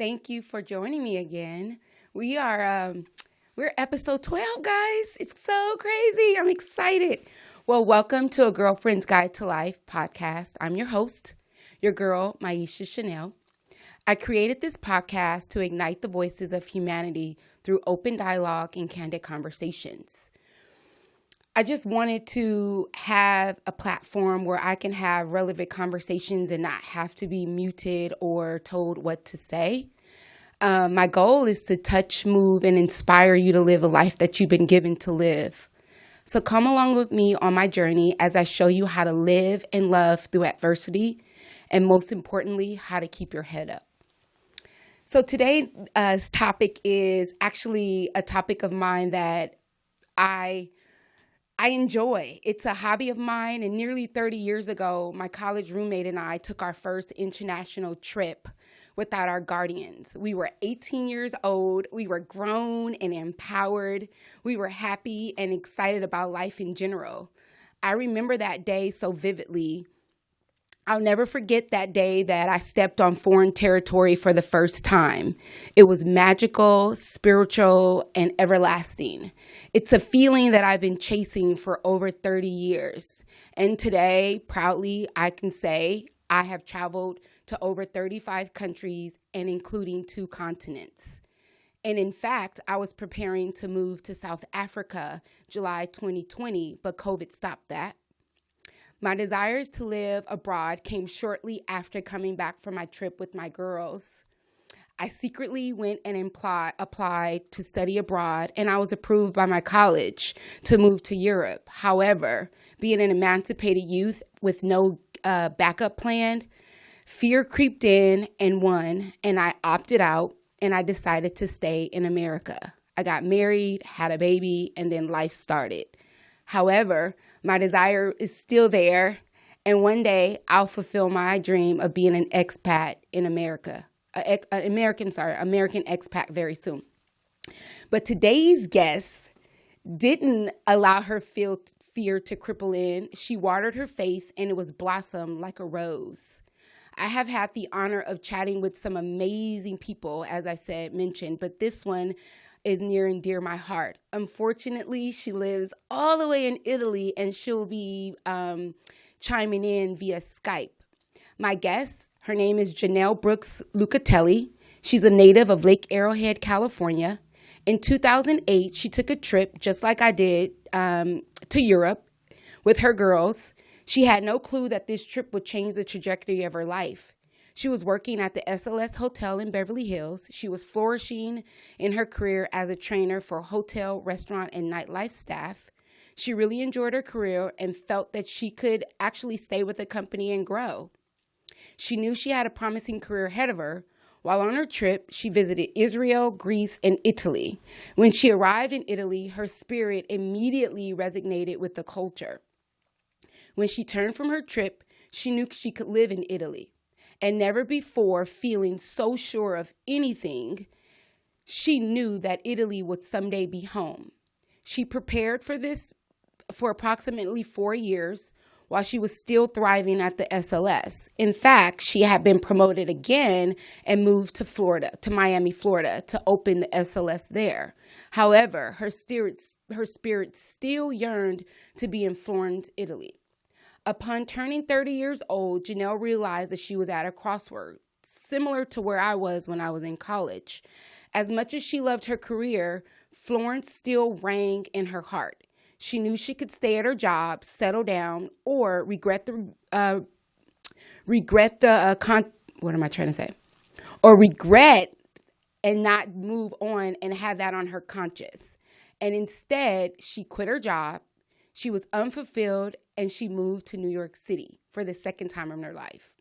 Thank you for joining me again. We're episode 12, guys. It's so crazy. I'm excited. Well, welcome to A Girlfriend's Guide to Life podcast. I'm your host, your girl, Miesha Shanell. I created this podcast to ignite the voices of humanity through open dialogue and candid conversations. I just wanted to have a platform where I can have relevant conversations and not have to be muted or told what to say. My goal is to touch, move, and inspire you to live a life that you've been given to live. So come along with me on my journey as I show you how to live and love through adversity, and most importantly, how to keep your head up. So today's topic is actually a topic of mine that I enjoy. It's a hobby of mine, and nearly 30 years ago, my college roommate and I took our first international trip without our guardians. We were 18 years old. We were grown and empowered. We were happy and excited about life in general. I remember that day so vividly. I'll never forget that day that I stepped on foreign territory for the first time. It was magical, spiritual, and everlasting. It's a feeling that I've been chasing for over 30 years. And today, proudly, I can say I have traveled to over 35 countries and including 2 continents. And in fact, I was preparing to move to South Africa July 2020, but COVID stopped that. My desires to live abroad came shortly after coming back from my trip with my girls. I secretly went and applied to study abroad, and I was approved by my college to move to Europe. However, being an emancipated youth with no backup plan, fear creeped in and won, and I opted out, and I decided to stay in America. I got married, had a baby, and then life started. However, my desire is still there, and one day I'll fulfill my dream of being an expat in America, American expat very soon. But today's guest didn't allow her fear to cripple in. She watered her faith, and it was blossomed like a rose. I have had the honor of chatting with some amazing people, as I mentioned, but this one is near and dear my heart. Unfortunately, she lives all the way in Italy, and she'll be chiming in via Skype. My guest, her name is Jennel Brooks Lucattelli. She's a native of Lake Arrowhead, California. In 2008, she took a trip, just like I did, to Europe with her girls. She had no clue that this trip would change the trajectory of her life. She was working at the SLS Hotel in Beverly Hills. She was flourishing in her career as a trainer for hotel, restaurant, and nightlife staff. She really enjoyed her career and felt that she could actually stay with the company and grow. She knew she had a promising career ahead of her. While on her trip, she visited Israel, Greece, and Italy. When she arrived in Italy, her spirit immediately resonated with the culture. When she turned from her trip, she knew she could live in Italy. And never before feeling so sure of anything, she knew that Italy would someday be home. She prepared for this for approximately 4 years while she was still thriving at the SLS. In fact, she had been promoted again and moved to Miami, Florida, to open the SLS there. However, her spirit still yearned to be in Florence, Italy. Upon turning 30 years old, Jennel realized that she was at a crossroads, similar to where I was when I was in college. As much as she loved her career, Florence still rang in her heart. She knew she could stay at her job, settle down, or regret and not move on and have that on her conscience. And instead, she quit her job. She was unfulfilled, and she moved to New York City for the second time in her life.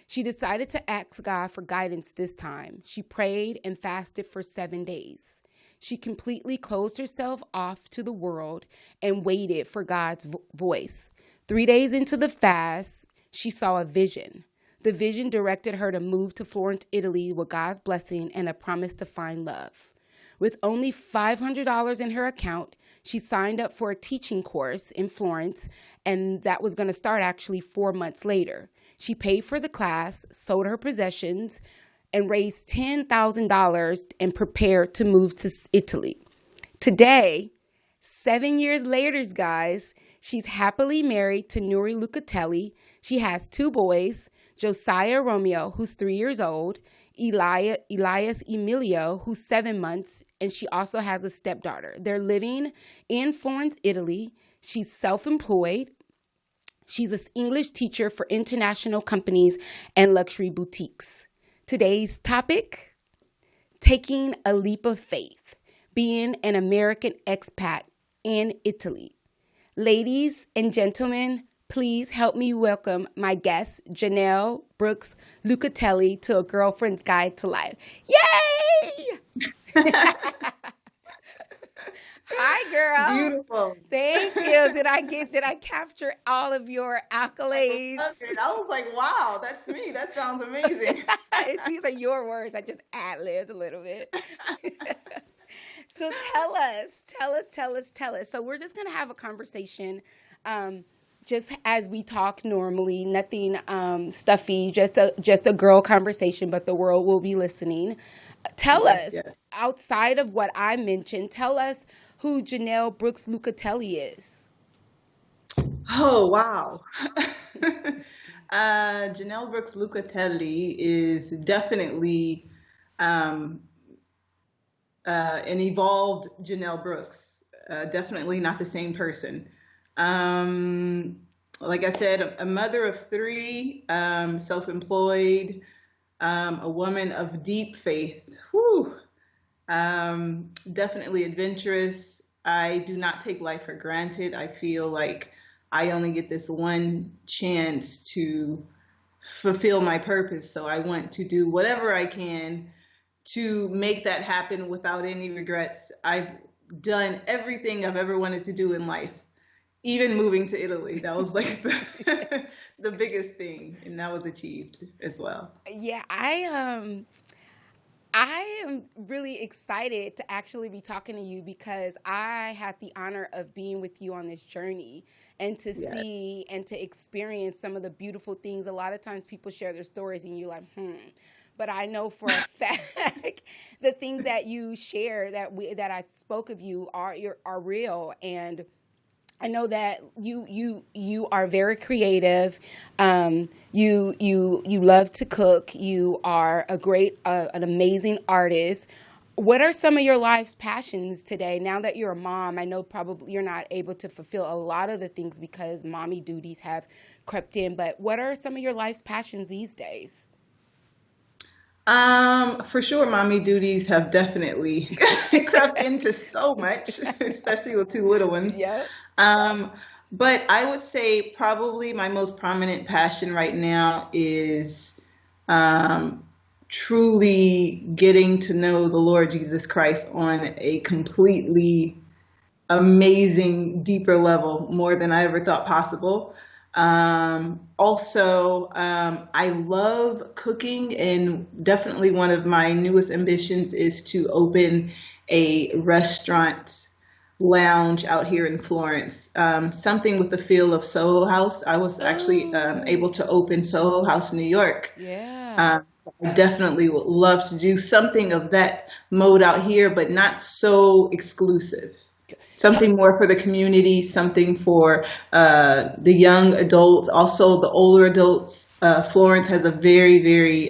She decided to ask God for guidance this time. She prayed and fasted for 7 days. She completely closed herself off to the world and waited for God's voice. 3 days into the fast, she saw a vision. The vision directed her to move to Florence, Italy with God's blessing and a promise to find love. With only $500 in her account, she signed up for a teaching course in Florence, and that was going to start actually 4 months later. She paid for the class, sold her possessions, and raised $10,000 and prepared to move to Italy. Today, 7 years later, guys, she's happily married to Nuri Lucattelli. She has 2 boys, Josiah Romeo, who's 3 years old, Elias Emilio, who's 7 months, and she also has a stepdaughter. They're living in Florence, Italy. She's self-employed. She's an English teacher for international companies and luxury boutiques. Today's topic, taking a leap of faith, being an American expat in Italy. Ladies and gentlemen, please help me welcome my guest, Jennel Brooks Lucattelli, to A Girlfriend's Guide to Life. Yay! Hi, girl. Beautiful. Thank you. Did I capture all of your accolades? Okay, I was like, wow, that's me. That sounds amazing. These are your words. I just ad-libbed a little bit. So tell us. So we're just going to have a conversation, just as we talk normally, nothing stuffy, just a girl conversation, but the world will be listening. Tell us, outside of what I mentioned, tell us who Jennel Brooks Lucattelli is. Oh, wow. Jennel Brooks Lucattelli is definitely an evolved Jennel Brooks. Definitely not the same person. Like I said, a mother of 3, self-employed, a woman of deep faith. Whew. Definitely adventurous. I do not take life for granted. I feel like I only get this one chance to fulfill my purpose. So I want to do whatever I can to make that happen without any regrets. I've done everything I've ever wanted to do in life. Even moving to Italy, that was like the biggest thing, and that was achieved as well. Yeah, I am really excited to actually be talking to you because I had the honor of being with you on this journey and to see and to experience some of the beautiful things. A lot of times people share their stories and you're like, But I know for a fact the things that you share that I spoke of you are real, and I know that you are very creative. You love to cook. You are an amazing artist. What are some of your life's passions today? Now that you're a mom, I know probably you're not able to fulfill a lot of the things because mommy duties have crept in. But what are some of your life's passions these days? For sure, mommy duties have definitely crept into so much, especially with 2 little ones. Yeah. But I would say probably my most prominent passion right now is truly getting to know the Lord Jesus Christ on a completely amazing, deeper level, more than I ever thought possible. Also, I love cooking, and definitely one of my newest ambitions is to open a restaurant lounge out here in Florence, something with the feel of Soho House. I was actually able to open Soho House, New York. Yeah. I definitely would love to do something of that mode out here, but not so exclusive. Something more for the community, something for the young adults, also the older adults. Florence has a very, very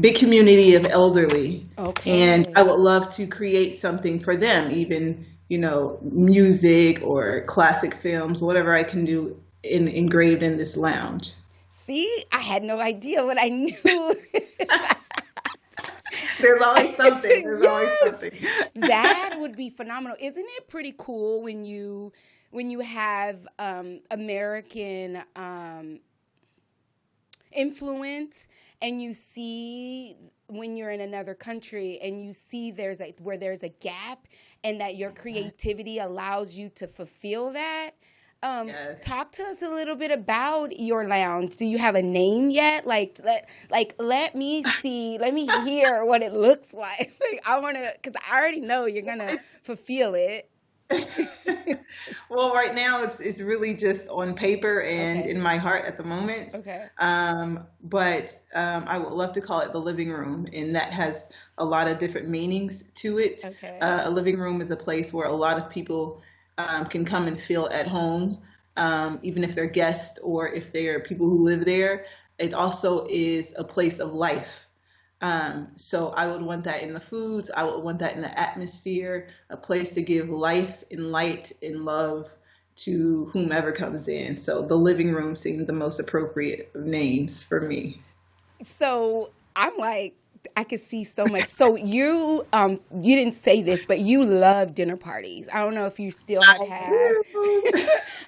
big community of elderly. Okay. And I would love to create something for them, even, music or classic films, whatever I can do engraved in this lounge. See, I had no idea what I knew. There's always something. There's always something. That would be phenomenal. Isn't it pretty cool when you have American influence, and you see when you're in another country and you see where there's a gap, and that your creativity allows you to fulfill that? Yes. Talk to us a little bit about your lounge. Do you have a name yet? Let me see, let me hear what it looks like. I want to, because I already know you're going to fulfill it. Well, right now it's really just on paper and Okay. in my heart at the moment. Okay. But I would love to call it the living room, and that has a lot of different meanings to it. Okay. A living room is a place where a lot of people can come and feel at home, even if they're guests or if they are people who live there. It also is a place of life. So I would want that in the foods. I would want that in the atmosphere, a place to give life and light and love to whomever comes in. So the living room seemed the most appropriate of names for me. So I'm like, I could see so much. So you didn't say this, but you love dinner parties. I don't know if you still have I had. do.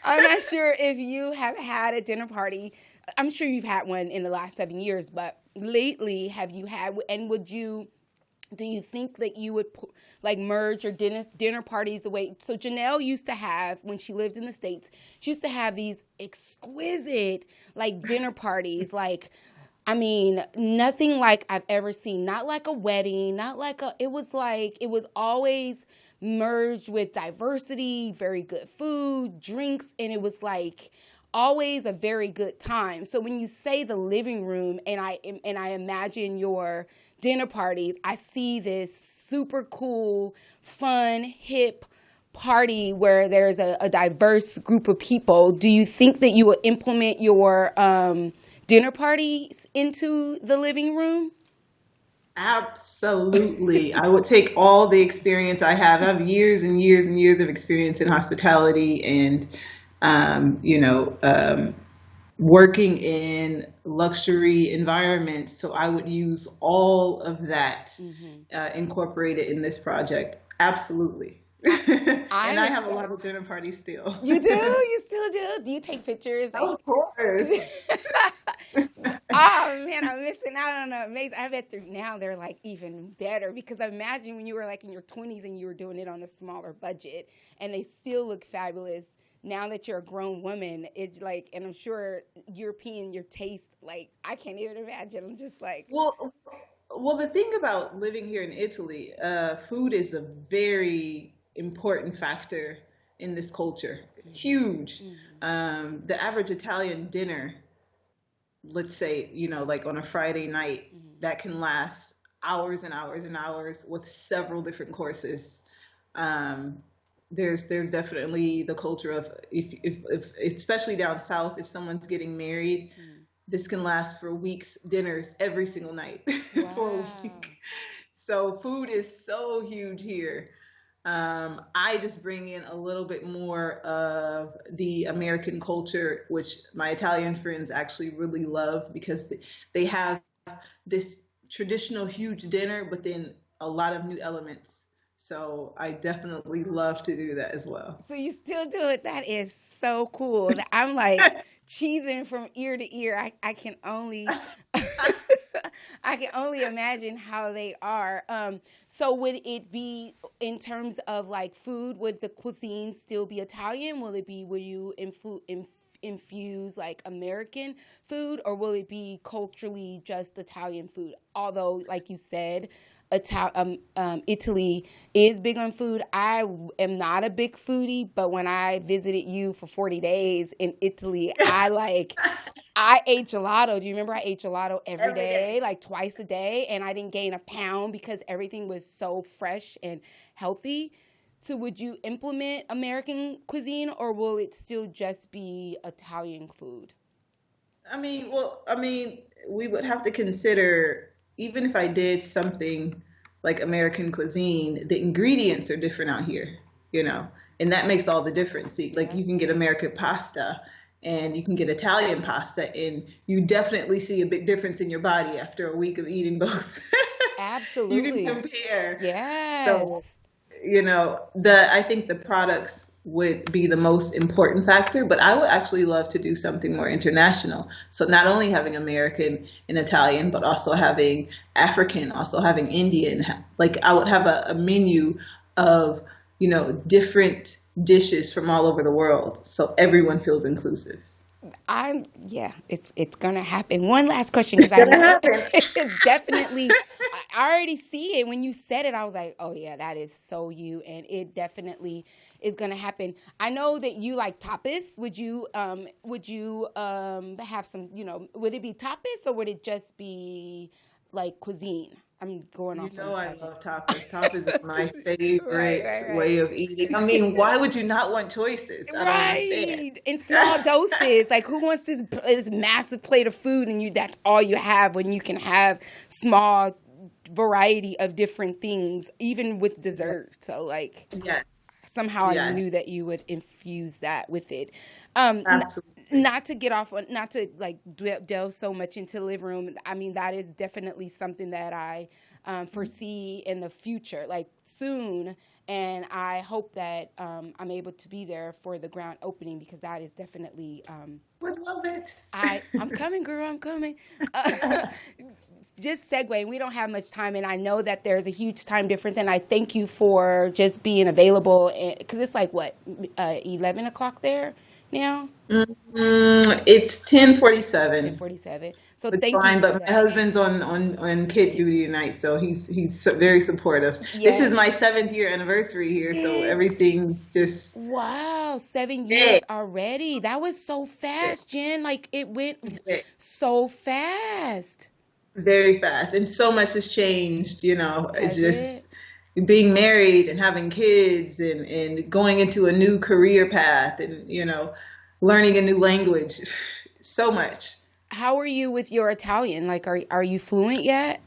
I'm not sure if you have had a dinner party. I'm sure you've had one in the last 7 years, but lately have you had? And do you think that you would like merge your dinner parties away? So Jennel used to have, when she lived in the States, she used to have these exquisite like dinner parties, like I mean, nothing like I've ever seen. Not like a wedding, not like, it was always merged with diversity, very good food, drinks, and it was like always a very good time. So when you say the living room and I imagine your dinner parties, I see this super cool, fun, hip party where there's a diverse group of people. Do you think that you will implement your dinner parties into the living room? Absolutely. I would take all the experience I have. I have years and years and years of experience in hospitality and, um, you know, um, working in luxury environments. So I would use all of that Hmm. incorporated in this project. Absolutely. I, And I'm I have a excited. lot of dinner parties still. You do? You still do? Do you take pictures? Like, Of course. oh man, I'm missing out on an amazing. I bet now they're like even better because I imagine when you were like in your 20s and you were doing it on a smaller budget and they still look fabulous. Now that you're a grown woman, it's like, and I'm sure European, your taste, like, I can't even imagine. I'm just like, Well, well, the thing about living here in Italy, food is a very important factor in this culture. Huge. mm-hmm, The average Italian dinner, let's say, like on a Friday night, mm-hmm. that can last hours and hours and hours with several different courses. Um, there's definitely the culture of if especially down south, if someone's getting married, this can last for weeks, dinners every single night for a Wow. week. So food is so huge here. I just bring in a little bit more of the American culture, which my Italian friends actually really love because they have this traditional huge dinner, but then a lot of new elements. So I definitely love to do that as well. So you still do it. That is so cool. I'm like cheesing from ear to ear. I can only I can only imagine how they are. So would it be in terms of like food, would the cuisine still be Italian? Will you infuse like American food or will it be culturally just Italian food? Although, like you said, Italy is big on food. I am not a big foodie, but when I visited you for 40 days in Italy, I ate gelato. Do you remember I ate gelato every Every day. day, like twice a day, and I didn't gain a pound because everything was so fresh and healthy. So would you implement American cuisine or will it still just be Italian food? We would have to consider, even if I did something like American cuisine, the ingredients are different out here, you know, and that makes all the difference. See, like Yeah. you can get American pasta and you can get Italian pasta, and you definitely see a big difference in your body after a week of eating both. You can Absolutely. compare. So, Yes. I think the products would be the most important factor, but I would actually love to do something more international. So not only having American and Italian, but also having African, also having Indian. Like I would have a menu of, different dishes from all over the world, so everyone feels inclusive. Yeah, it's gonna happen. One last question because It's I gonna know happen. it's definitely I already see it. When you said it, I was like, oh yeah, that is so you, and it definitely is gonna happen. I know that you like tapas. Would you have some, would it be tapas or would it just be like cuisine? I'm going You off on a know I tangent. love tapas. Tapas is my Right, favorite right, right. way of eating. I mean, why would you not want choices? I don't understand. Right. In small doses. Like who wants this massive plate of food and that's all you have when you can have small variety of different things, even with dessert. So like Yes, somehow I yes, knew that you would infuse that with it. Um, absolutely. not to get off on, not to like delve so much into the living room. I mean, that is definitely something that I foresee in the future, like soon. And I hope that I'm able to be there for the ground opening because that is definitely Would love it. I'm coming, girl. I'm coming. Uh, just segueing, we don't have much time, and I know that there's a huge time difference. And I thank you for just being available, because it's like what 11 o'clock there now, It's 10:47. 10:47. So It's thank you fine, for but my that. husband's on kid duty tonight, so he's very supportive. This Yeah, is my 7th year anniversary here, so is everything just wow, 7 years big, already. That was so big, fast, Jen. Like it went big, so fast. very fast, and so much has changed. It's Has just it? being married and having kids and going into a new career path and learning a new language. So much. How are you with your Italian? Like, are you fluent yet?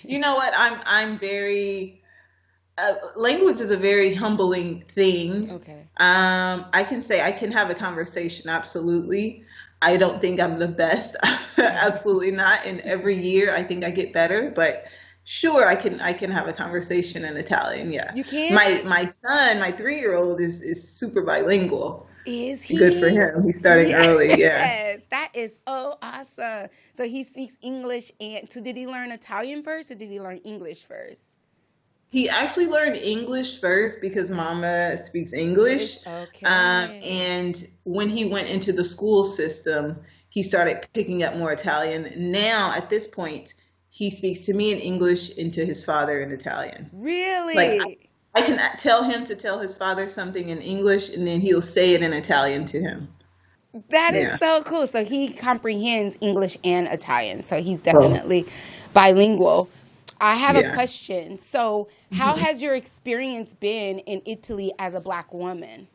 You know what? I'm very language is a very humbling thing. Okay. I can say I can have a conversation, absolutely. I don't think I'm the best, absolutely not. And every year I think I get better, but sure I can have a conversation in Italian. Yeah, You can? my son, my 3-year-old is super bilingual. Is Good for he? him. He's starting early. Yeah. Yes, that is so awesome. So he speaks English, and so did he learn Italian first or did he learn English first? He actually learned English first because Mama speaks English, English. okay. And when he went into the school system, he started picking up more Italian. Now, at this point, he speaks to me in English and to his father in Italian. Like, Really? I can tell him to tell his father something in English, and then he'll say it in Italian to him. That is Yeah. so cool. So he comprehends English and Italian. So he's Oh, definitely bilingual. I have a yeah. question. So, how has your experience been in Italy as a black woman?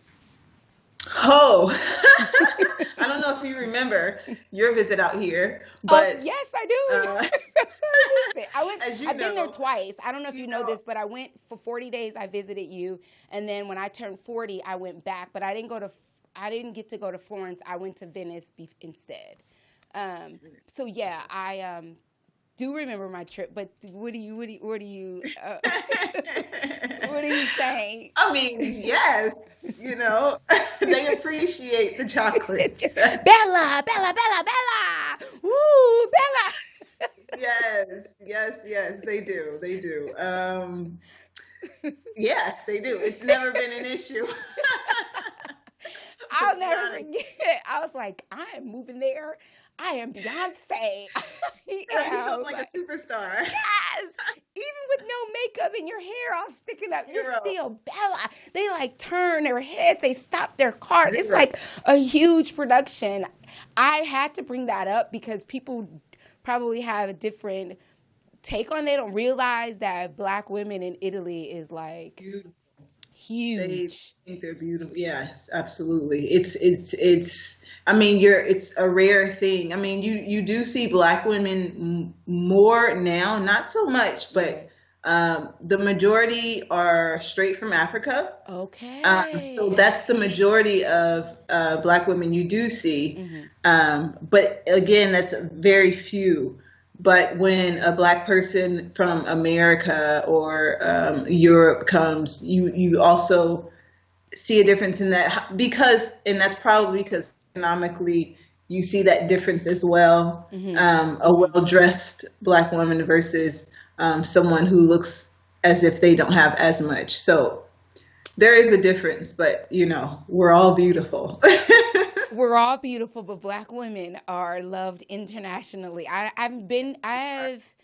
Oh, I don't know if you remember your visit out here, Oh, but yes, I do. uh, I miss it. as you I've been there know, twice. I don't know if you you know know, this, but I went for 40 days. I visited you, and then when I turned 40, I went back. But I didn't get to go to Florence. I went to Venice instead. So yeah, I do remember my trip. But what are you saying? I mean, yes, they appreciate the chocolates. Bella, Bella, Bella, Bella. Woo, Bella. Yes, yes, yes, they do. They do. Yes, they do. It's never been an issue, to I'll be never honest. forget. I was like, I am moving there. I am Beyonce. I You felt am. like a superstar. Yes. Even with no makeup and your hair all sticking up, you're Zero, still Bella. They like turn their heads, they stop their car. It's zero. like a huge production. I had to bring that up because people probably have a different take on it. They don't realize that black women in Italy is like Beautiful. They huge. think they're beautiful. Yes, absolutely. It's. I mean, it's a rare thing. I mean, you do see black women more now, not so much, but Okay. the majority are straight from Africa. So Okay. that's the majority of black women you do see. Hmm. But again, that's very few. But when a black person from America or Europe comes, you also see a difference in that and that's probably because economically you see that difference as well. Hmm. A well-dressed black woman versus someone who looks as if they don't have as much. So there is a difference, but we're all beautiful. We're all beautiful, but black women are loved internationally. I've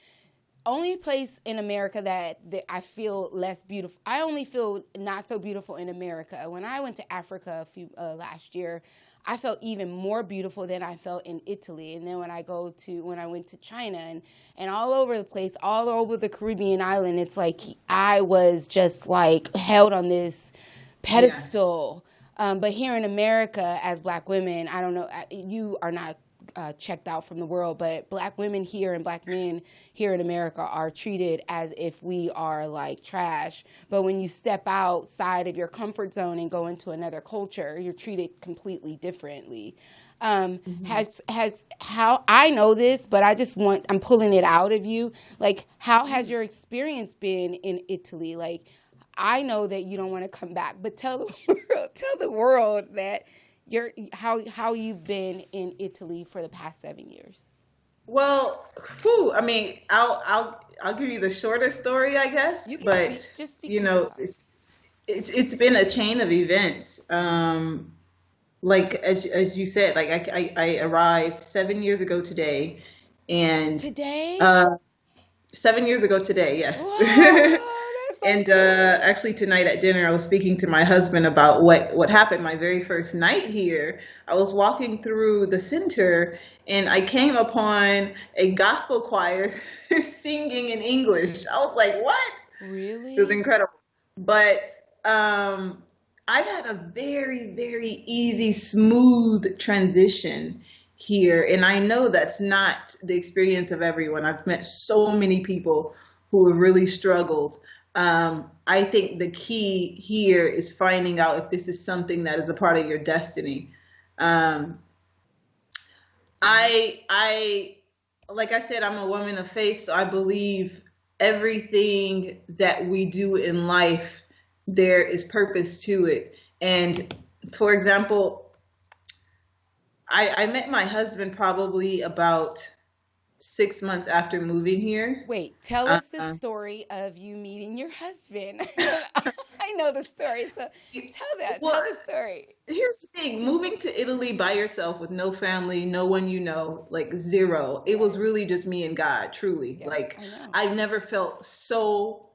only place in America that I feel less beautiful. I only feel not so beautiful in America. When I went to Africa last year, I felt even more beautiful than I felt in Italy. And then when I went to China and all over the place, all over the Caribbean island, it's like I was just like held on this pedestal. Yeah. But here in America, as Black women, I don't know, you are not checked out from the world, but Black women here and Black men here in America are treated as if we are like trash. But when you step outside of your comfort zone and go into another culture, you're treated completely differently. Has how I know this, but I'm pulling it out of you. Like, how has your experience been in Italy? Like, I know that you don't want to come back, but tell the world that how you've been in Italy for the past 7 years. Well, I mean, I'll give you the shorter story, I guess. You can but speak you know, it's been a chain of events. Like as you said, like I arrived 7 years ago today, and today. 7 years ago today, yes. Whoa. And actually tonight at dinner, I was speaking to my husband about what happened my very first night here. I was walking through the center and I came upon a gospel choir singing in English. I was like, what? Really? It was incredible. But I've had a very, very easy, smooth transition here. And I know that's not the experience of everyone. I've met so many people who have really struggled. I think the key here is finding out if this is something that is a part of your destiny. I like I said, I'm a woman of faith, so I believe everything that we do in life, there is purpose to it. And for example, I met my husband probably about 6 months after moving here. Wait, tell us the story of you meeting your husband. I know the story, so tell that. Well, tell the story. Here's the thing. Moving to Italy by yourself with no family, no one you know, like zero. It was really just me and God, truly. Yeah, like, I've never felt so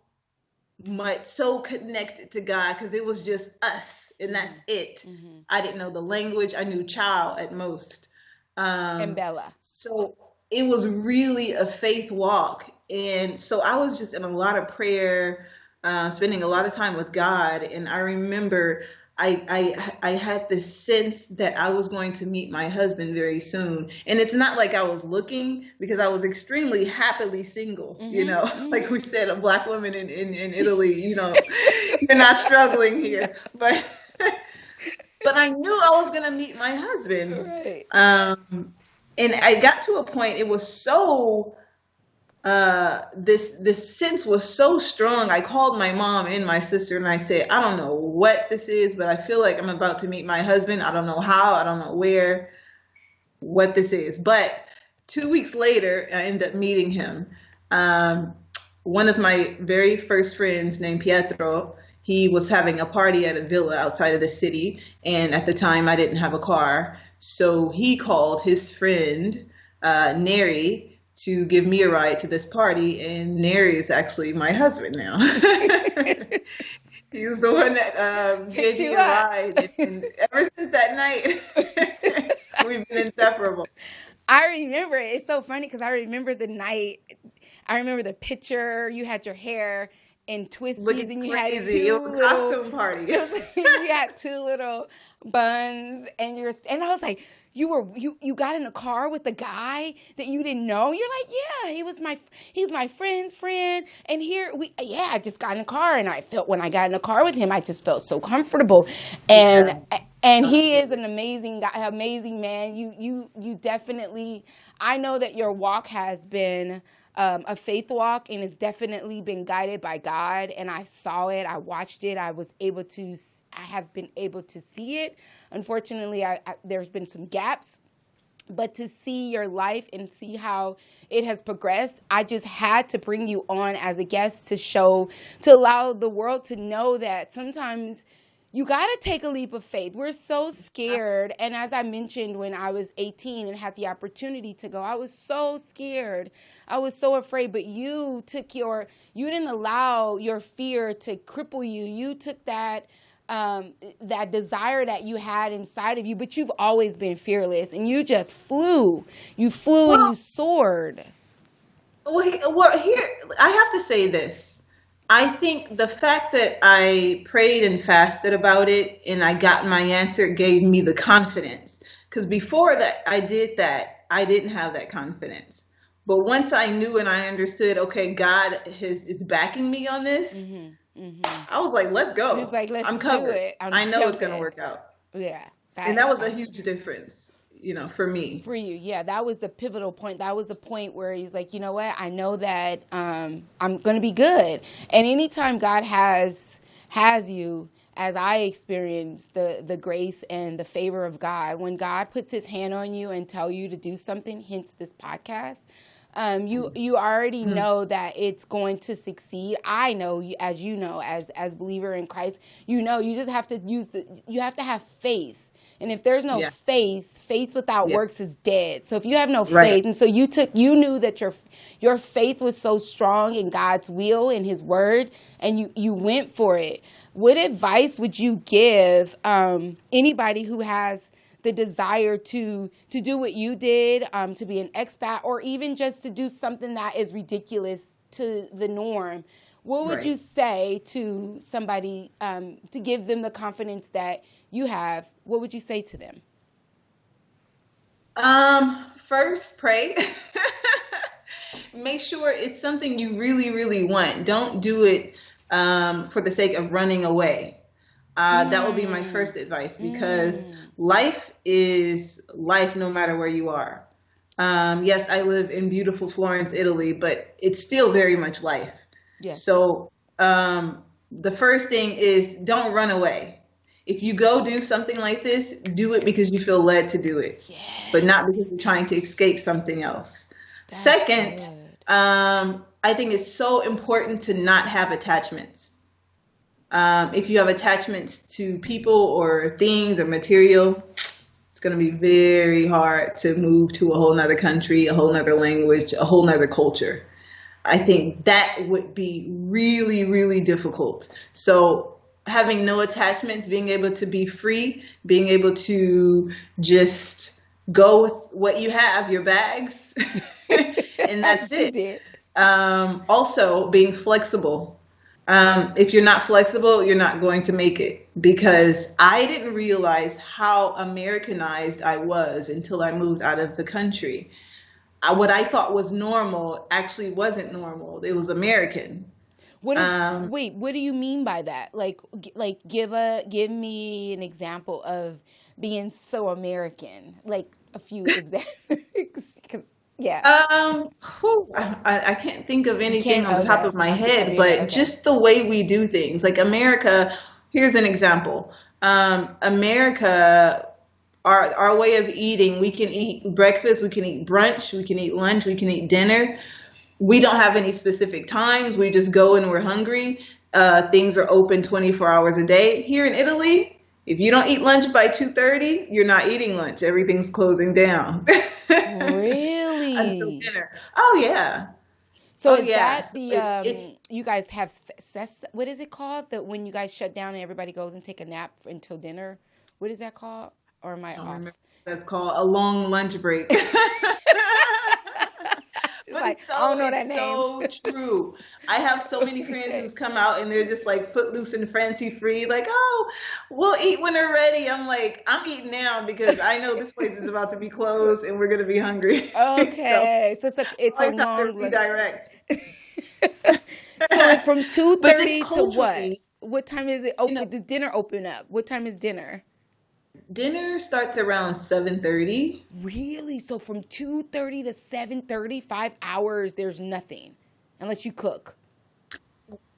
connected to God because it was just us and that's it. Mm-hmm. I didn't know the language. I knew child at most. And Bella. So it was really a faith walk. And so I was just in a lot of prayer, spending a lot of time with God. And I remember I had this sense that I was going to meet my husband very soon. And it's not like I was looking, because I was extremely happily single, mm-hmm, you know, mm-hmm. Like we said, a Black woman in Italy, you know, you're not struggling here. But I knew I was going to meet my husband. Right. And I got to a point, it was so, this sense was so strong. I called my mom and my sister and I said, I don't know what this is, but I feel like I'm about to meet my husband. I don't know how, I don't know where, what this is. But 2 weeks later, I ended up meeting him. One of my very first friends named Pietro, he was having a party at a villa outside of the city. And at the time I didn't have a car. So he called his friend, Neri, to give me a ride to this party. And Neri is actually my husband now. He's the one that gave me a ride. And ever since that night, we've been inseparable. I remember it. It's so funny because I remember the night. I remember the picture. You had your hair and twisties, and you had two little costume party. You had two little buns, and I was like, you got in a car with the guy that you didn't know. You're like, yeah, he was my friend's friend, and I just got in a car, and I felt when I got in a car with him, I just felt so comfortable, and. Yeah. And he is an amazing guy, amazing man. You definitely, I know that your walk has been a faith walk, and it's definitely been guided by God. And I saw it, I watched it, I have been able to see it. Unfortunately, there's been some gaps. But to see your life and see how it has progressed, I just had to bring you on as a guest to allow the world to know that sometimes you got to take a leap of faith. We're so scared. And as I mentioned, when I was 18 and had the opportunity to go, I was so scared. I was so afraid. But you didn't allow your fear to cripple you. You took that desire that you had inside of you, but you've always been fearless, and you just flew. You flew and you soared. Well, here, I have to say this. I think the fact that I prayed and fasted about it and I got my answer gave me the confidence. Because before that, I didn't have that confidence. But once I knew and I understood, okay, God is backing me on this, I was like, let's go. He's like, let's I'm covered. do it. I know it's going to work out. Yeah. And that was a huge difference, for me. For you, yeah. That was the pivotal point. That was the point where he's like, you know what? I know that I'm going to be good. And anytime God has you, as I experienced the grace and the favor of God, when God puts his hand on you and tell you to do something, hence this podcast, you already know that it's going to succeed. I know, as you know, as believer in Christ, you just have to you have to have faith. And if there's no faith without works is dead. So if you have no faith, and so you knew that your faith was so strong in God's will and his word, and you went for it. What advice would you give anybody who has the desire to do what you did, to be an expat, or even just to do something that is ridiculous to the norm? What would you say to somebody to give them the confidence that you have? What would you say to them? First, pray. Make sure it's something you really, really want. Don't do it for the sake of running away. That would be my first advice, because life is life no matter where you are. Yes, I live in beautiful Florence, Italy, but it's still very much life. Yes. So the first thing is don't run away. If you go do something like this, do it because you feel led to do it, but not because you're trying to escape something else. That's Second, good. I think it's so important to not have attachments. If you have attachments to people or things or material, it's going to be very hard to move to a whole nother country, a whole nother language, a whole nother culture. I think that would be really, really difficult. So having no attachments, being able to be free, being able to just go with what you have, your bags, and that's it. Also being flexible. If you're not flexible, you're not going to make it, because I didn't realize how Americanized I was until I moved out of the country. What I thought was normal actually wasn't normal. It was American. What do you mean by that? Like give me an example of being so American. Like a few examples. I can't think of anything on the top of my head, but just the way we do things. Like America, here's an example. America, our way of eating, we can eat breakfast, we can eat brunch, we can eat lunch, we can eat dinner. We don't have any specific times. We just go when we're hungry. Things are open 24 hours a day. Here in Italy, if you don't eat lunch by 2:30, you're not eating lunch. Everything's closing down. Really? Until dinner. Oh, yeah. So that you guys have what is it called? That when you guys shut down and everybody goes and take a nap until dinner? What is that called? Or am I off? That's called a long lunch break. But like, I don't know that name. So true. I have so many friends who's come out and they're just like footloose and fancy free. Like, oh, we'll eat when they're ready. I'm like, I'm eating now because I know this place is about to be closed and we're going to be hungry. Okay. so it's a long redirect. So from 2:30 to what? What time is it open? Does dinner open up? What time is dinner? Dinner starts around 7:30. Really? So from 2:30 to 7:30, 5 hours, there's nothing unless you cook.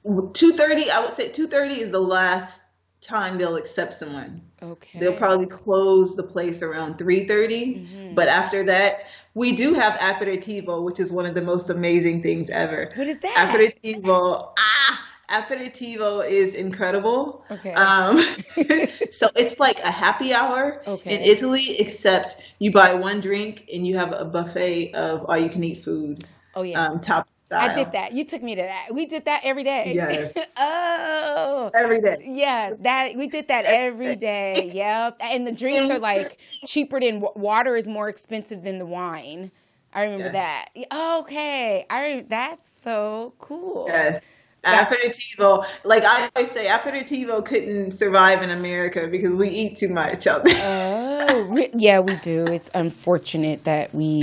2:30, I would say 2:30 is the last time they'll accept someone. Okay. They'll probably close the place around 3:30. Mm-hmm. But after that, we do have aperitivo, which is one of the most amazing things ever. What is that? Aperitivo is incredible. Okay. Um, so it's like a happy hour in Okay. Italy, except you buy one drink and you have a buffet of all you can eat food, Oh yeah. top I did style. that. You took me to that. We did that every day. Yes, Oh, every day. yeah, that we did that every day. Yep. And the drinks are And like cheaper than water is more expensive than the wine. I remember yes, that. Okay. That's so cool. yes. That Aperitivo, like I always say, aperitivo couldn't survive in America because we eat too much out there. yeah, we do. It's unfortunate that we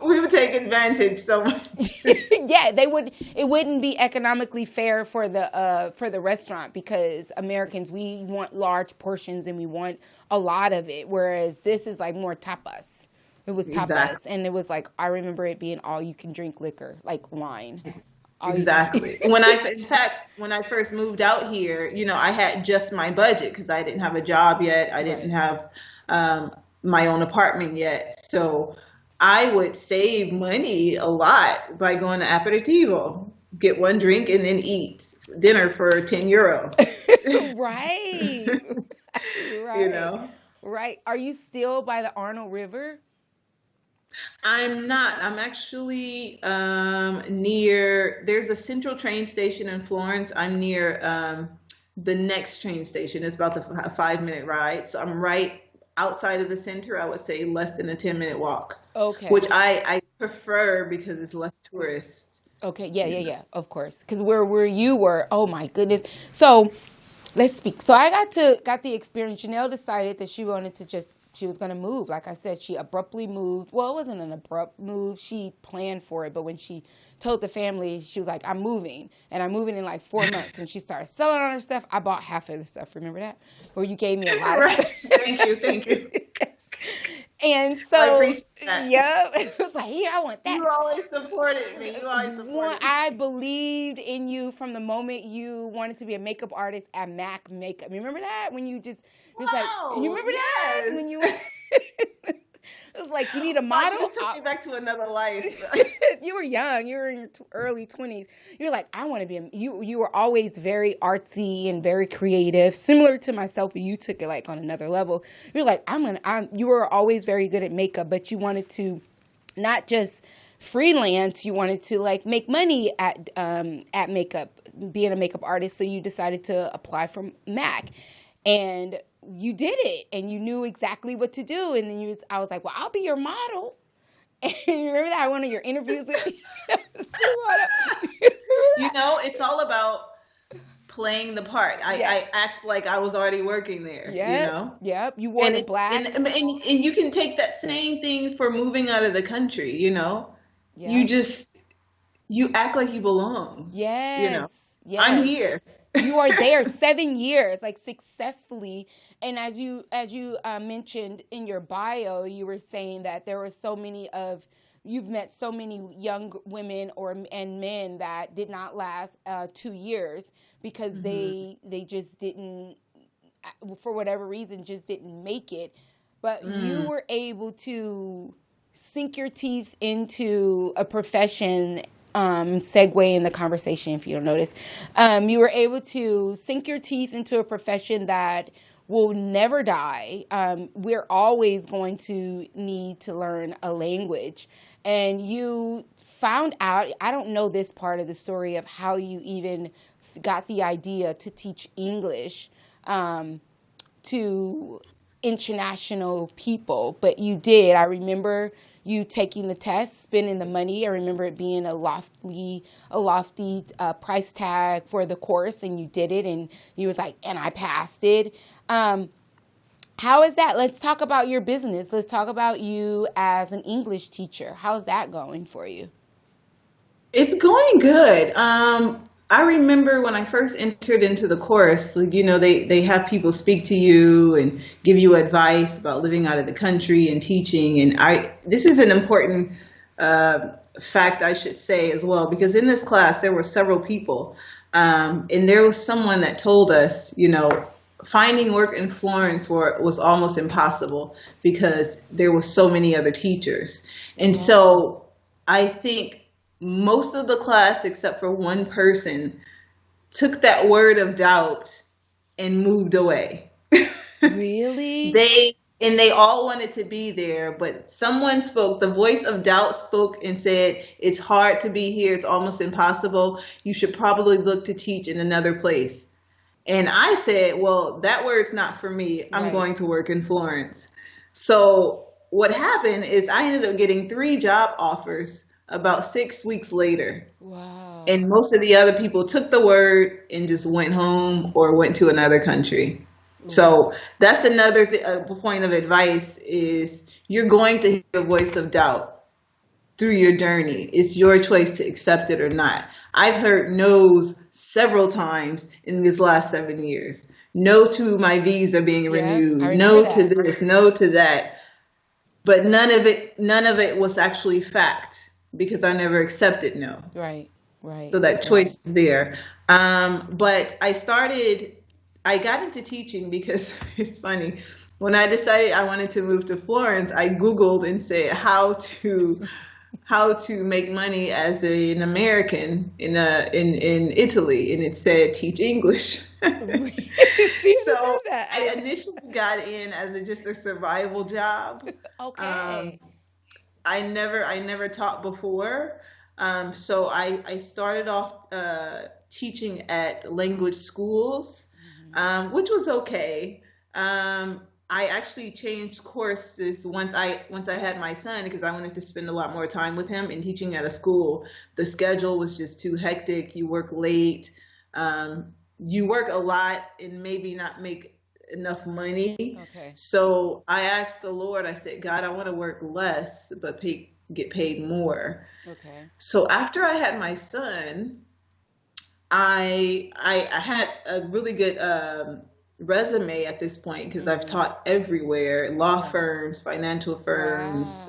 We would take advantage so much. yeah, it wouldn't be economically fair for the restaurant because Americans, we want large portions and we want a lot of it, whereas this is like more tapas. It was Exactly. tapas, and it was like I remember it being all you can drink liquor, like wine. All you can Exactly. In fact, when I first moved out here, I had just my budget because I didn't have a job yet. I didn't Right. have my own apartment yet. So I would save money a lot by going to aperitivo, get one drink and then eat dinner for €10. Right. You Right. know, Right. Are you still by the Arnold River? I'm not. I'm actually near, there's a central train station in Florence. I'm near the next train station. It's about a 5-minute ride. So I'm right outside of the center. I would say less than a 10-minute walk, Okay. which I prefer because it's less tourists. Okay. Yeah, You yeah, know. yeah. Of course. Because where you were, oh my goodness. So let's speak. So I got the experience. Jennel decided that she was going to move. Like I said, she abruptly moved. Well, it wasn't an abrupt move. She planned for it. But when she told the family, she was like, I'm moving. And I'm moving in like 4 months. And she started selling all her stuff. I bought half of the stuff. Remember that? Where you gave me a lot of Right. stuff. Thank you. Thank you. And I so, appreciate that. yeah, it was like, here, I want that. You always supported me. You always supported me. I believed in you from the moment you wanted to be a makeup artist at MAC Makeup. Remember that when you just it was like you Wow. remember that when Yes. you it was like you need a Wow, you model. just took me back to another life. You were young. You were in your early 20s. You're like, I want to be you were always very artsy and very creative, similar to myself, but you took it like on another level. You're like, you were always very good at makeup, but you wanted to not just freelance, you wanted to like make money at makeup, being a makeup artist. So you decided to apply for MAC, and you did it, and you knew exactly what to do. And then I was like, well, I'll be your model. And you remember that one of your interviews with me? It's all about playing the part. Yes. I act like I was already working there, Yep. Yep. You wore And the it's black. and you can take that same thing for moving out of the country, You Yep. just you act like you belong, Yes. I'm Yes. here. You are there 7 years, like successfully. And as you mentioned in your bio, you were saying that there were you've met so many young women and men that did not last 2 years because Hmm. they just didn't, for whatever reason, just didn't make it. But you Mm. were able to sink your teeth into a profession. Segue in the conversation, if you don't notice, you were able to sink your teeth into a profession that will never die. We're always going to need to learn a language. And you found out, I don't know this part of the story of how you even got the idea to teach English to international people, but you did. I remember you taking the test, spending the money. I remember it being a lofty price tag for the course, and you did it, and you was like, and I passed it. How is that? Let's talk about your business. Let's talk about you as an English teacher. How's that going for you? It's going good. I remember when I first entered into the course, like, they have people speak to you and give you advice about living out of the country and teaching. And this is an important fact I should say as well, because in this class there were several people, and there was someone that told us, finding work in Florence was almost impossible because there were so many other teachers. And so I think most of the class, except for one person, took that word of doubt and moved away. Really? They all wanted to be there, but someone spoke, the voice of doubt spoke and said, it's hard to be here, it's almost impossible. You should probably look to teach in another place. And I said, well, that word's not for me. I'm Right. going to work in Florence. So what happened is I ended up getting 3 job offers about 6 weeks later. Wow. And most of the other people took the word and just went home or went to another country. So that's another point of advice is you're going to hear the voice of doubt through your journey. It's your choice to accept it or not. I've heard no's several times in these last 7 years. No to my visa being Yeah, renewed. I No remember to that. this, no to that. But none of it was actually fact because I never accepted no. Right. Right. So that choice is there. But I got into teaching because it's funny. When I decided I wanted to move to Florence, I Googled and said how to make money as an American in Italy, and it said teach English. See, So I that. I initially got in as just a survival job. Okay. I never taught before. So I started off teaching at language schools, which was okay. I actually changed courses once I had my son because I wanted to spend a lot more time with him. And teaching at a school, the schedule was just too hectic. You work late, you work a lot, and maybe not make enough money. Okay. So I asked the Lord. I said, God, I want to work less but get paid more. Okay. So after I had my son, I had a really good resume at this point because I've taught everywhere, law firms, financial firms,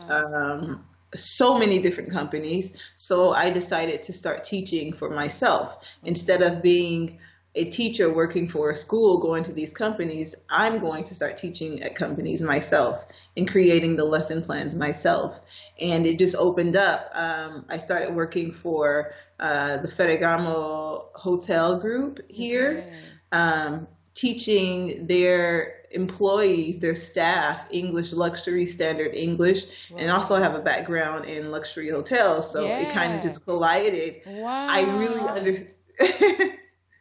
so many different companies. So I decided to start teaching for myself. Instead of being a teacher working for a school going to these companies, I'm going to start teaching at companies myself and creating the lesson plans myself. And it just opened up. I started working for the Ferragamo Hotel Group here, teaching their employees, their staff, English, luxury standard English, and also have a background in luxury hotels. So it kind of just collided. Wow. I really understand.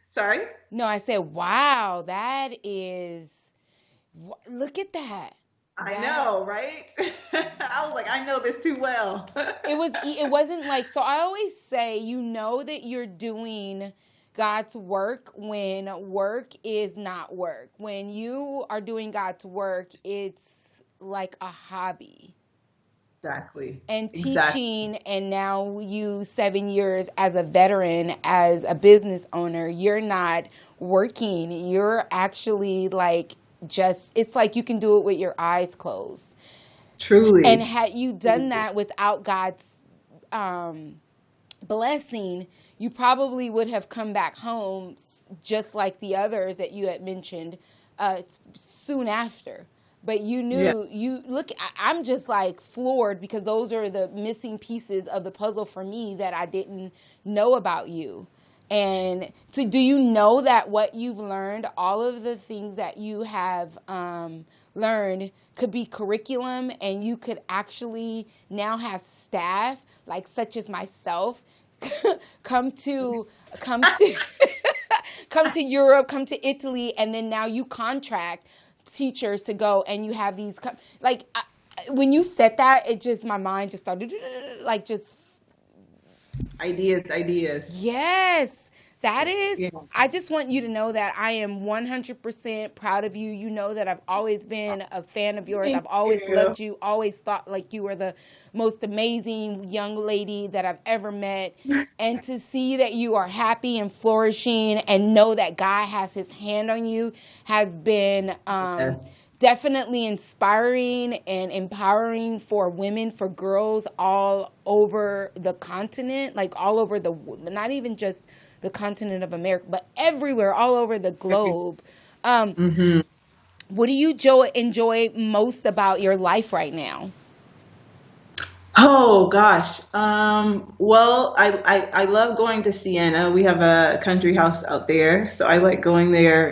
Sorry? No, I said, wow, that is, look at that. I know, right? I was like, I know this too well. It wasn't like, so I always say, you know that you're doing God's work when work is not work. When you are doing God's work, it's like a hobby. Exactly. And teaching, and now you 7 years as a veteran, as a business owner, you're not working. You're actually like it's like you can do it with your eyes closed. Truly. And had you done that without God's blessing, you probably would have come back home just like the others that you had mentioned soon after. But you knew, I'm just like floored because those are the missing pieces of the puzzle for me that I didn't know about you. And so do you know that what you've learned, all of the things that you have learned could be curriculum, and you could actually now have staff like such as myself come to come to Europe, come to Italy, and then now you contract teachers to go, and you have these when you said that, it just, my mind just started like just ideas. Yes, that is. Yeah. I just want you to know that I am 100% proud of you. You know that I've always been a fan of yours. I've always loved you, always thought like you were the most amazing young lady that I've ever met. And to see that you are happy and flourishing and know that God has his hand on you has been definitely inspiring and empowering for women, for girls all over the continent, like all over not even just the continent of America, but everywhere, all over the globe. What do you enjoy most about your life right now? Oh gosh. Well, I love going to Siena. We have a country house out there, so I like going there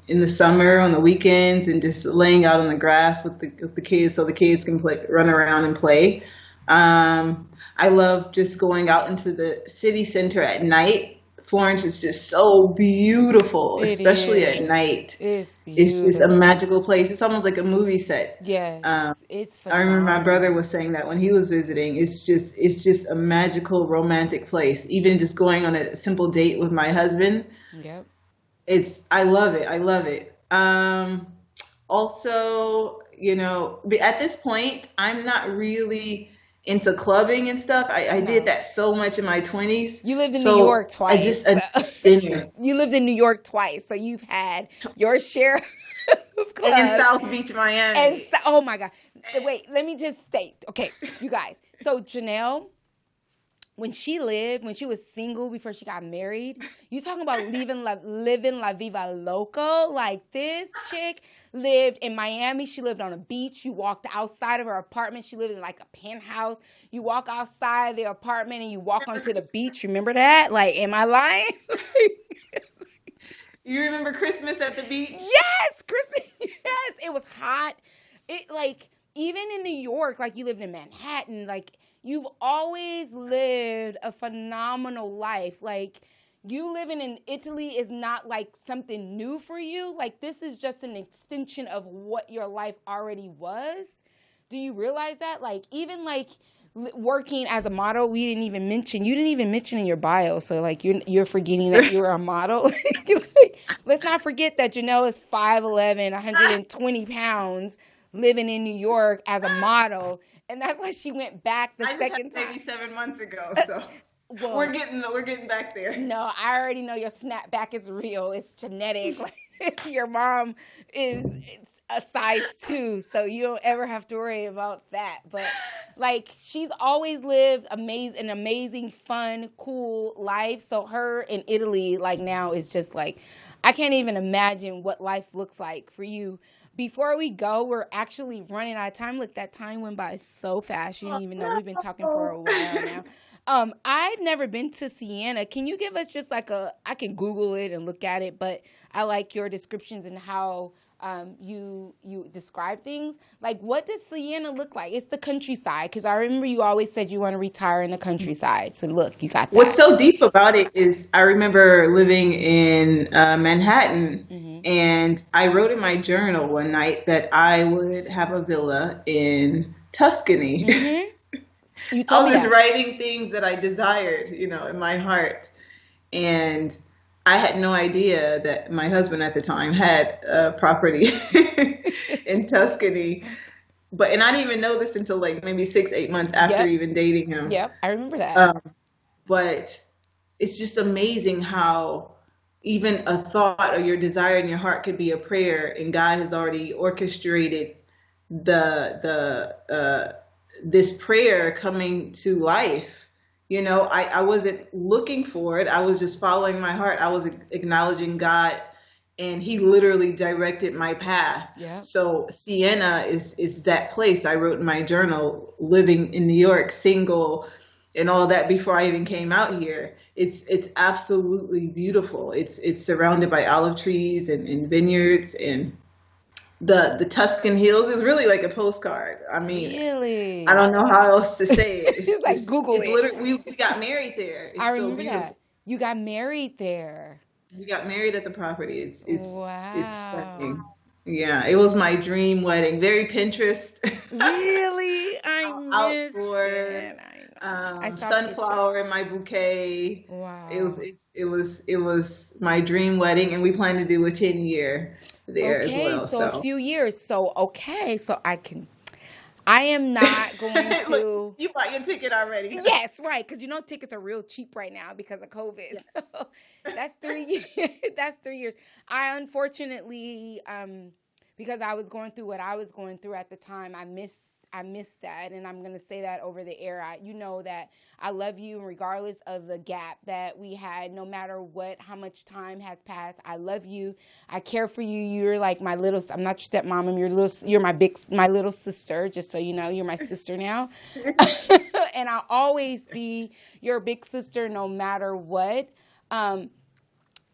in the summer on the weekends and just laying out on the grass with the kids, so the kids can run around and play. I love just going out into the city center at night. Florence is just so beautiful, It especially at is. night. It's It's just a beautiful. magical place. It's almost like a movie set. Um, Yes, it's I remember my brother phenomenal. was saying that when he was visiting. It's just a magical, romantic place. Even just going on a simple date with my husband, Yep. I love it. I love it. Also, but at this point, I'm not really into clubbing and stuff. I did No. that so much in my 20s. You lived in New York So I just twice. a So dinner you lived in New York twice, so you've had your share of and clubs. South Beach, And Miami. so, oh my God. Wait, let me just state. Okay, you guys. So Jennel, when she was single before she got married, you talking about living la viva loco. Like this chick lived in Miami. She lived on a beach. You walked outside of her apartment. She lived in like a penthouse. You walk outside the apartment and you walk onto the beach. Remember that? Like, am I lying? You remember Christmas at the beach? Yes, Chrissy. Yes, it was hot. It like even in New York, like you lived in Manhattan, like you've always lived a phenomenal life. Like you living in Italy is not like something new for you. Like this is just an extension of what your life already was. Do you realize that? Like even like working as a model, we didn't even mention. You didn't even mention in your bio. So like you're forgetting that you're a model. Like, let's not forget that Jennel is 5'11", 120 pounds, living in New York as a model, and that's why she went back the I just had second a baby time. 7 months ago, so we're Well, getting back there. no, I already know your snapback is real. It's genetic. Like, your mom is it's a size 2, so you don't ever have to worry about that. But like she's always lived an amazing, fun, cool life. So her in Italy, like now, is just like I can't even imagine what life looks like for you. Before we go, we're actually running out of time. Look, that time went by so fast. You didn't even know we've been talking for a Oh, while now. I've never been to Siena. Can you give us just like I can Google it and look at it, but I like your descriptions and how you describe things. Like, what does Siena look like? It's the countryside, because I remember you always said you want to retire in the countryside. So look, you got what's that. so deep about it is I remember living in Manhattan, Mm-hmm. and I wrote in my journal one night that I would have a villa in Tuscany. Mm-hmm. You I told me was just that. writing things that I desired, in my heart. And I had no idea that my husband at the time had a property in Tuscany. And I didn't even know this until like maybe 6, 8 months after Yep. even dating him. Yep. I remember that. Um, but it's just amazing how even a thought or your desire in your heart could be a prayer, and God has already orchestrated the this prayer coming to life. I wasn't looking for it. I was just following my heart. I was acknowledging God, and He literally directed my path. Yep. So Siena is that place. I wrote in my journal, living in New York, single, and all that before I even came out here. It's absolutely beautiful. It's surrounded by olive trees and vineyards, and the Tuscan Hills is really like a postcard. I mean, I Really? don't know how else to say it. It's like Google It's it. literally we got married there. I It's so remember beautiful. that. You got married there. We got married at the property. It's Wow. stunning. Yeah, it was my dream wedding. Very Pinterest. Really? I missed Outdoor, it. I know. I saw pictures. sunflower in my bouquet. Wow. It was my dream wedding, and we plan to do a 10-year there as Okay, well. so a So few years. So okay, so I am not going look, to. you bought your ticket already, huh? Yes, right, because tickets are real cheap right now because of COVID. Yeah. So that's 3 years. That's 3 years. I unfortunately, because I was going through what I was going through at the time. I missed that, and I'm going to say that over the air. You know that I love you, regardless of the gap that we had, no matter how much time has passed. I love you. I care for you. You're like my little, I'm not your stepmom. You're my little sister, just so you know, you're my sister now. And I'll always be your big sister no matter what.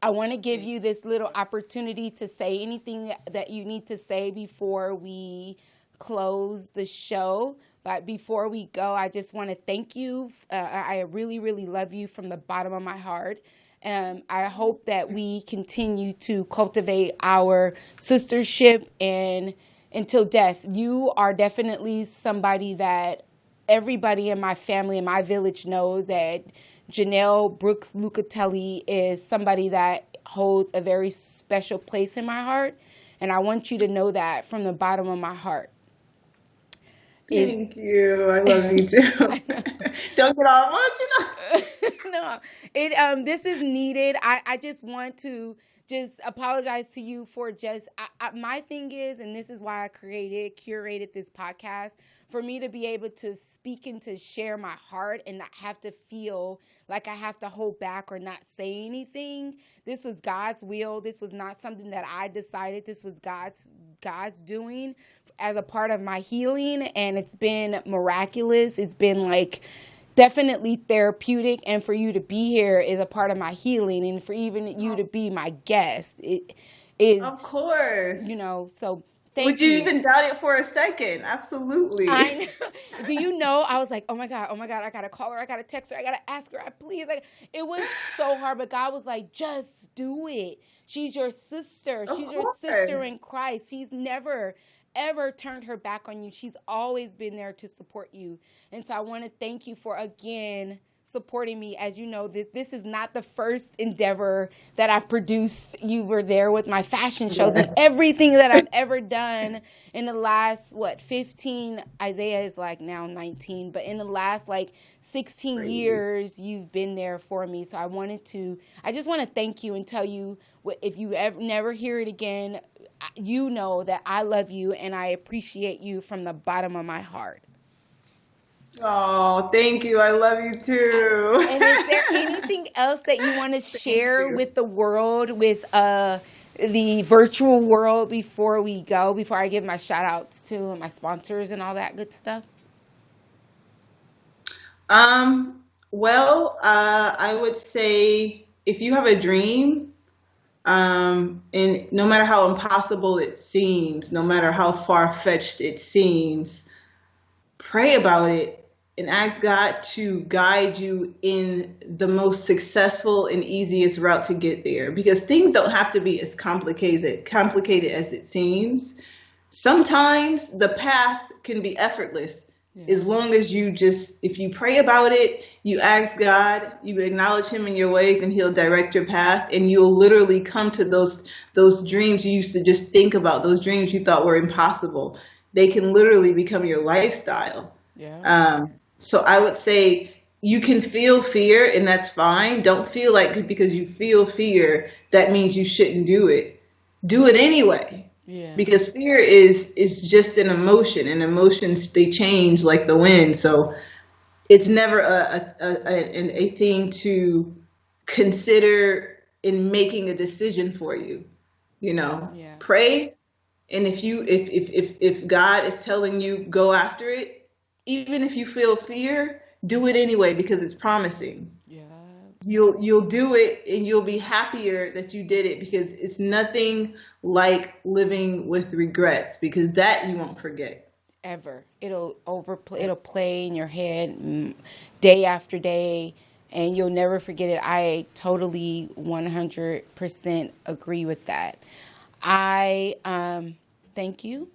I want to give you this little opportunity to say anything that you need to say before we close the show. But before we go, I just want to thank you. I really, really love you from the bottom of my heart. I hope that we continue to cultivate our sistership and until death. You are definitely somebody that everybody in my family and my village knows that Jennel Brooks Lucattelli is somebody that holds a very special place in my heart. And I want you to know that from the bottom of my heart. Thank you. I love you too. Don't get all much, No, this is needed. I just want to just apologize to you for my thing is, and this is why I curated this podcast, for me to be able to speak and to share my heart and not have to feel like I have to hold back or not say anything. This was God's will. This was not something that I decided. This was God's doing as a part of my healing, and it's been miraculous. It's been like definitely therapeutic, and for you to be here is a part of my healing, and for even you to be my guest, it is, of course. So thank you. Would you even doubt it for a second? Absolutely. Do you know, I was like, oh my God, I gotta call her, I gotta text her, I gotta ask her, please. Like, it was so hard, but God was like, just do it. She's your sister. She's your sister in Christ. She's never ever turned her back on you. She's always been there to support you. And so I want to thank you for, again, supporting me. As you know, this is not the first endeavor that I've produced. You were there with my fashion shows and everything that I've ever done in the last, 15, Isaiah is like now 19, but in the last 16 years, you've been there for me. So I just want to thank you and tell you, if you ever never hear it again, you know that I love you and I appreciate you from the bottom of my heart. Oh, thank you. I love you too. And is there anything else that you want to share with the world, with the virtual world before I give my shout outs to my sponsors and all that good stuff? Well, I would say if you have a dream, and no matter how impossible it seems, no matter how far-fetched it seems, pray about it and ask God to guide you in the most successful and easiest route to get there. Because things don't have to be as complicated as it seems. Sometimes the path can be effortless. Yeah. As long as if you pray about it, you ask God, you acknowledge him in your ways, and he'll direct your path, and you'll literally come to those dreams you used to just think about, those dreams you thought were impossible. They can literally become your lifestyle. Yeah. So I would say you can feel fear, and that's fine. Don't feel like because you feel fear, that means you shouldn't do it. Do it anyway. Yeah. Because fear is just an emotion, and emotions, they change like the wind. So it's never a thing to consider in making a decision for you. Yeah. Pray, and if God is telling you go after it, even if you feel fear, do it anyway because it's promising. Yeah. You'll do it, and you'll be happier that you did it, because it's nothing like living with regrets, because that you won't forget. Ever. It'll play in your head day after day, and you'll never forget it. I totally 100% agree with that. I thank you,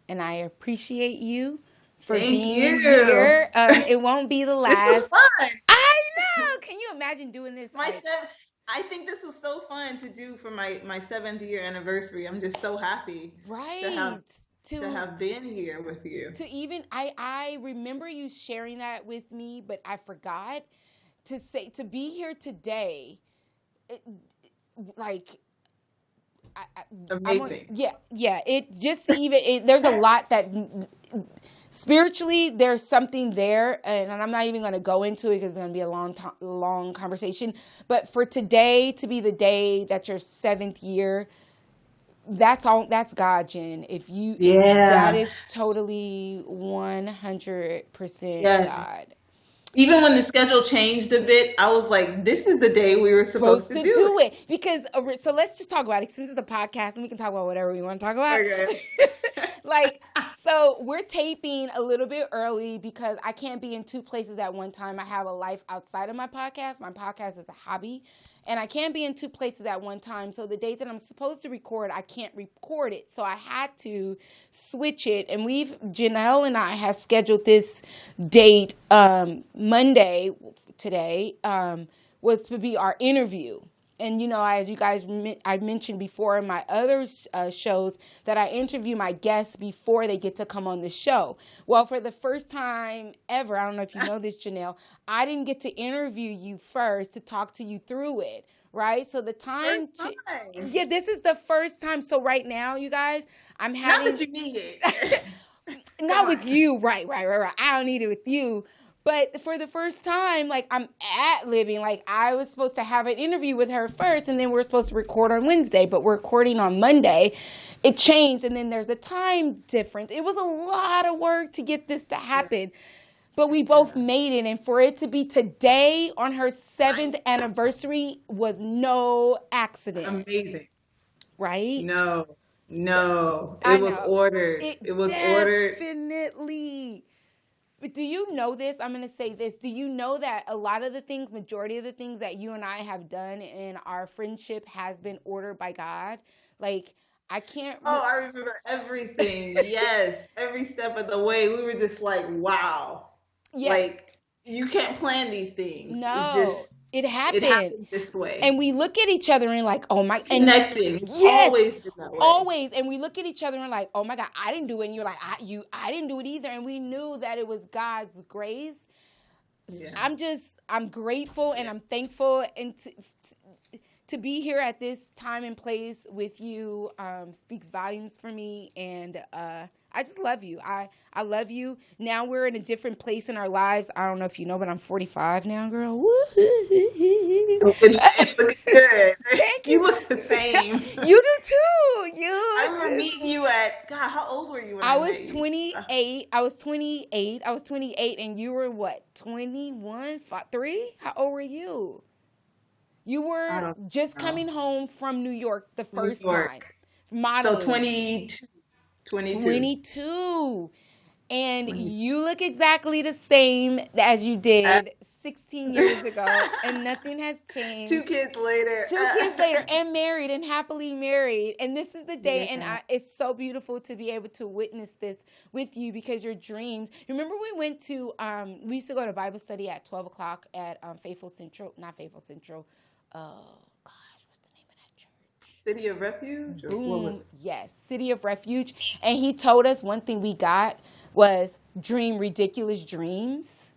and I appreciate you for being here. It won't be the last. This was fun. I know. Can you imagine doing this? I think this was so fun to do for my 7th year anniversary. I'm just so happy to have been here with you. I remember you sharing that with me, but I forgot to be here today. Amazing. It just there's a lot that spiritually there's something there, and I'm not even going to go into it because it's going to be a long conversation. But for today to be the day that your 7th year, that's God, Jen. That is totally 100% God. Even when the schedule changed a bit, I was like, this is the day we were supposed to do it. Because, so let's just talk about it. Since it's a podcast and we can talk about whatever we want to talk about. Okay. So we're taping a little bit early because I can't be in 2 places at one time. I have a life outside of my podcast. My podcast is a hobby. And I can't be in 2 places at one time. So the days that I'm supposed to record, I can't record it. So I had to switch it. And Jennel and I have scheduled this date Monday today was to be our interview. And, as you guys, I mentioned before in my other shows that I interview my guests before they get to come on the show. Well, for the first time ever, I don't know if you know this, Jennel, I didn't get to interview you first to talk to you through it, right? So the time. Yeah, this is the first time. So right now, you guys, I'm having. Not that you need it. Not with you. Right. I don't need it with you. But for the first time, I'm ad-libbing. I was supposed to have an interview with her first, and then we're supposed to record on Wednesday, but we're recording on Monday. It changed, and then there's a time difference. It was a lot of work to get this to happen, but we both made it. And for it to be today on her 7th anniversary was no accident. Amazing. Right? No. It was ordered. It was ordered. Definitely. But do you know this? I'm going to say this. Do you know that majority of the things that you and I have done in our friendship has been ordered by God? I can't. I remember everything. Yes. Every step of the way. We were just like, wow. Yes. You can't plan these things. No. It's just, it happened. It happened this way. And we look at each other and oh my. Connecting. Yes. Always been that way. Always. And we look at each other and oh my God, I didn't do it. And you're I didn't do it either. And we knew that it was God's grace. Yeah. I'm grateful and I'm thankful. And to be here at this time and place with you speaks volumes for me. And I just love you. I love you. Now we're in a different place in our lives. I don't know if you know, but I'm 45 now, girl. It looks good. Thank you. You look the same. You do too. I remember meeting you at, God, how old were you when I was 28. I was 28 and you were what? 21? 3? How old were you? You were just coming home from New York the first time. Modeling. So 22. And you look exactly the same as you did 16 years ago, and nothing has changed. 2 kids later. And married and happily married. And this is the day, and it's so beautiful to be able to witness this with you because your dreams. Remember we went to, we used to go to Bible study at 12 o'clock at not Faithful Central. Oh, gosh, what's the name of that church? City of Refuge? Boom. Yes, City of Refuge. And he told us one thing we got was dream ridiculous dreams.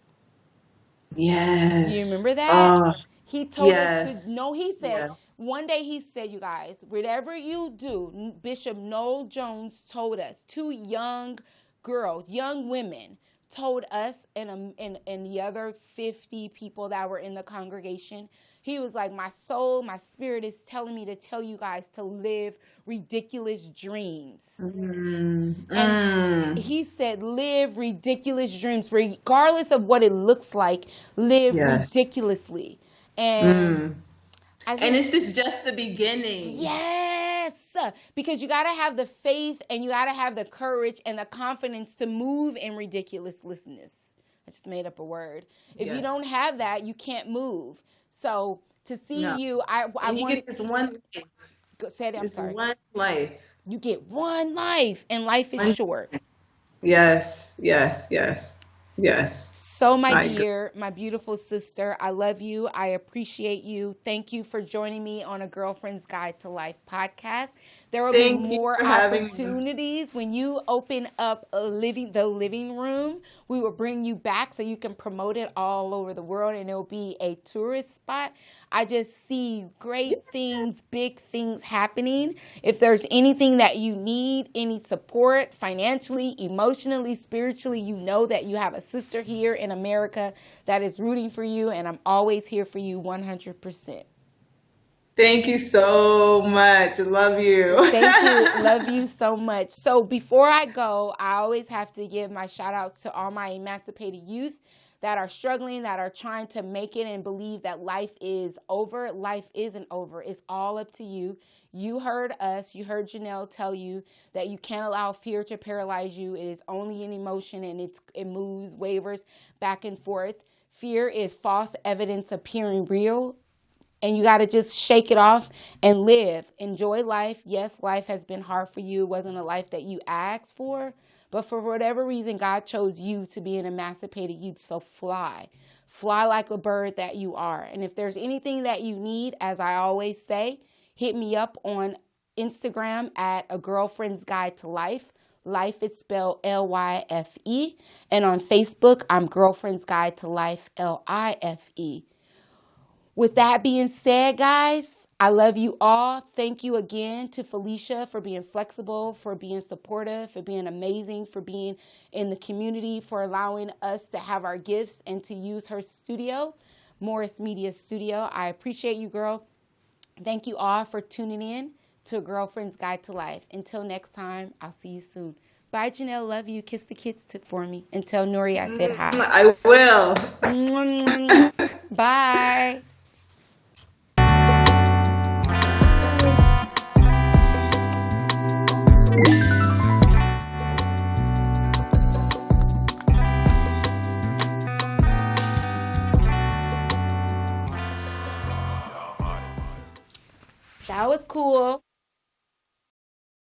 Yes. Do you remember that? He told us to know. He said, one day he said, you guys, whatever you do, Bishop Noel Jones told us, 2 young women told us and the other 50 people that were in the congregation. He was like, my spirit is telling me to tell you guys to live ridiculous dreams. And he said, live ridiculous dreams, regardless of what it looks like, live ridiculously. And and is this just the beginning? Yes, because you got to have the faith and you got to have the courage and the confidence to move in ridiculousness. I just made up a word. If you don't have that, you can't move. So to see you, I want to get this one life. Say it. I'm sorry. One life. You get one life, and life is short. Yes. So, my dear, my beautiful sister, I love you. I appreciate you. Thank you for joining me on A Girlfriend's Guide to Life podcast. There will be Thank you more for having me. opportunities. When you open up the living room, we will bring you back so you can promote it all over the world, and it'll be a tourist spot. I just see great things, big things happening. If there's anything that you need, any support financially, emotionally, spiritually, you know that you have a sister here in America that is rooting for you, and I'm always here for you 100%. Thank you so much. Love you. Thank you. Love you so much. So before I go, I always have to give my shout outs to all my emancipated youth that are struggling, that are trying to make it and believe that life is over. Life isn't over. It's all up to you. You heard us. You heard Jennel tell you that you can't allow fear to paralyze you. It is only an emotion, and it moves, wavers back and forth. Fear is false evidence appearing real. And you got to just shake it off and live. Enjoy life. Yes, life has been hard for you. It wasn't a life that you asked for. But for whatever reason, God chose you to be an emancipated youth. So fly. Fly like a bird that you are. And if there's anything that you need, as I always say, hit me up on Instagram at A Girlfriend's Guide to Life. Life is spelled L-Y-F-E. And on Facebook, I'm Girlfriend's Guide to Life, L-I-F-E. With that being said, guys, I love you all. Thank you again to Felicia for being flexible, for being supportive, for being amazing, for being in the community, for allowing us to have our gifts and to use her studio, Morris Media Studio. I appreciate you, girl. Thank you all for tuning in to A Girlfriend's Guide to Life. Until next time, I'll see you soon. Bye, Jennel. Love you. Kiss the kids for me. And tell Nori I said hi. I will. Bye. That was cool.